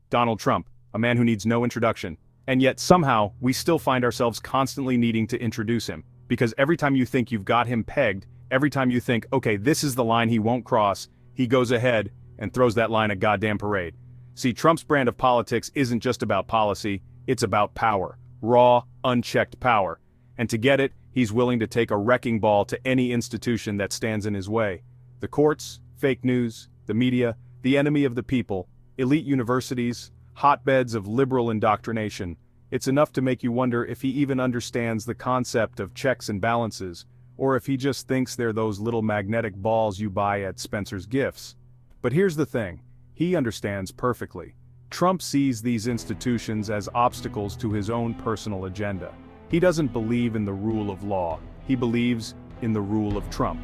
Donald Trump, a man who needs no introduction. And yet somehow, we still find ourselves constantly needing to introduce him. Because every time you think you've got him pegged, every time you think, okay, this is the line he won't cross, he goes ahead and throws that line a goddamn parade. See, Trump's brand of politics isn't just about policy, it's about power. Raw, unchecked power. And to get it, he's willing to take a wrecking ball to any institution that stands in his way. The courts, fake news, the media, the enemy of the people, elite universities, hotbeds of liberal indoctrination. It's enough to make you wonder if he even understands the concept of checks and balances, or if he just thinks they're those little magnetic balls you buy at Spencer's Gifts. But here's the thing, he understands perfectly. Trump sees these institutions as obstacles to his own personal agenda. He doesn't believe in the rule of law, he believes in the rule of Trump.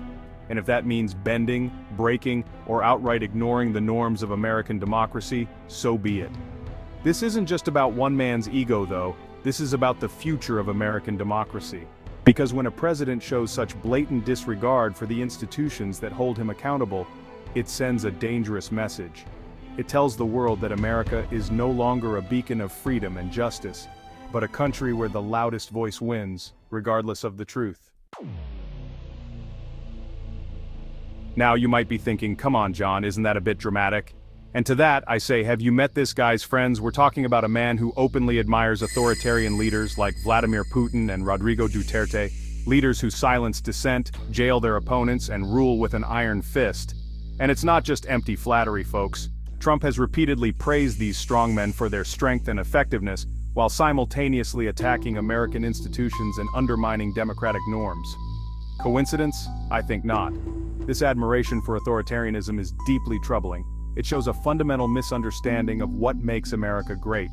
And if that means bending, breaking, or outright ignoring the norms of American democracy, so be it. This isn't just about one man's ego though, this is about the future of American democracy. Because when a president shows such blatant disregard for the institutions that hold him accountable, it sends a dangerous message. It tells the world that America is no longer a beacon of freedom and justice, but a country where the loudest voice wins, regardless of the truth. Now you might be thinking, come on John, isn't that a bit dramatic? And to that I say, have you met this guy's friends? We're talking about a man who openly admires authoritarian leaders like Vladimir Putin and Rodrigo Duterte, leaders who silence dissent, jail their opponents, and rule with an iron fist. And it's not just empty flattery, folks. Trump has repeatedly praised these strongmen for their strength and effectiveness, while simultaneously attacking American institutions and undermining democratic norms. Coincidence? I think not. This admiration for authoritarianism is deeply troubling. It shows a fundamental misunderstanding of what makes America great.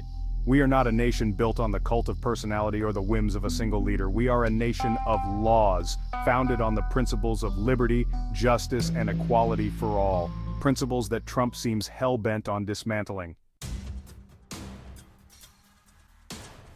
We are not a nation built on the cult of personality or the whims of a single leader. We are a nation of laws, founded on the principles of liberty, justice, and equality for all. Principles that Trump seems hell-bent on dismantling.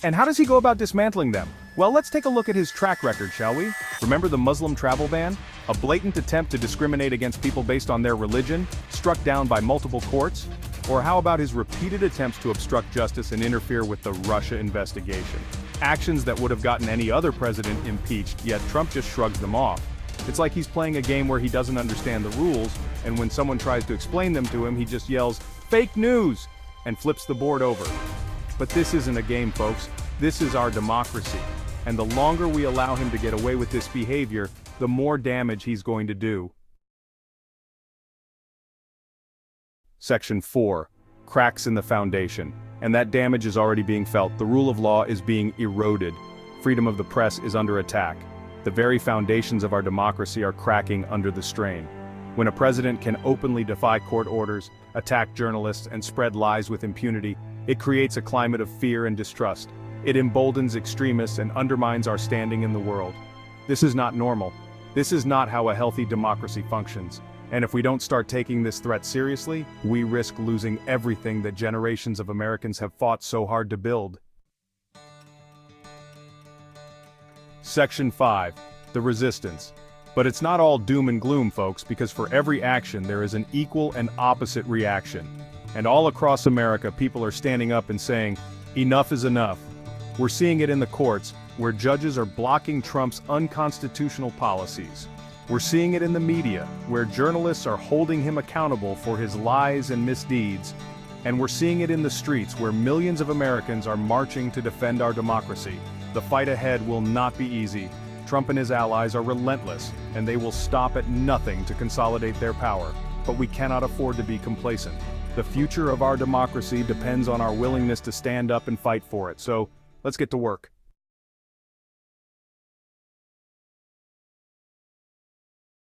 And how does he go about dismantling them? Well, let's take a look at his track record, shall we? Remember the Muslim travel ban? A blatant attempt to discriminate against people based on their religion, struck down by multiple courts? Or how about his repeated attempts to obstruct justice and interfere with the Russia investigation? Actions that would have gotten any other president impeached, yet Trump just shrugs them off. It's like he's playing a game where he doesn't understand the rules, and when someone tries to explain them to him, he just yells, "Fake news!" and flips the board over. But this isn't a game, folks. This is our democracy. And the longer we allow him to get away with this behavior, the more damage he's going to do. Section 4. Cracks in the foundation. And that damage is already being felt. The rule of law is being eroded. Freedom of the press is under attack. The very foundations of our democracy are cracking under the strain. When a president can openly defy court orders, attack journalists, and spread lies with impunity, it creates a climate of fear and distrust. It emboldens extremists and undermines our standing in the world. This is not normal. This is not how a healthy democracy functions. And if we don't start taking this threat seriously, we risk losing everything that generations of Americans have fought so hard to build. Section 5. The resistance. But it's not all doom and gloom, folks, because for every action there is an equal and opposite reaction. And all across America, people are standing up and saying, enough is enough. We're seeing it in the courts, where judges are blocking Trump's unconstitutional policies. We're seeing it in the media, where journalists are holding him accountable for his lies and misdeeds. And we're seeing it in the streets, where millions of Americans are marching to defend our democracy. The fight ahead will not be easy. Trump and his allies are relentless, and they will stop at nothing to consolidate their power. But we cannot afford to be complacent. The future of our democracy depends on our willingness to stand up and fight for it, so let's get to work.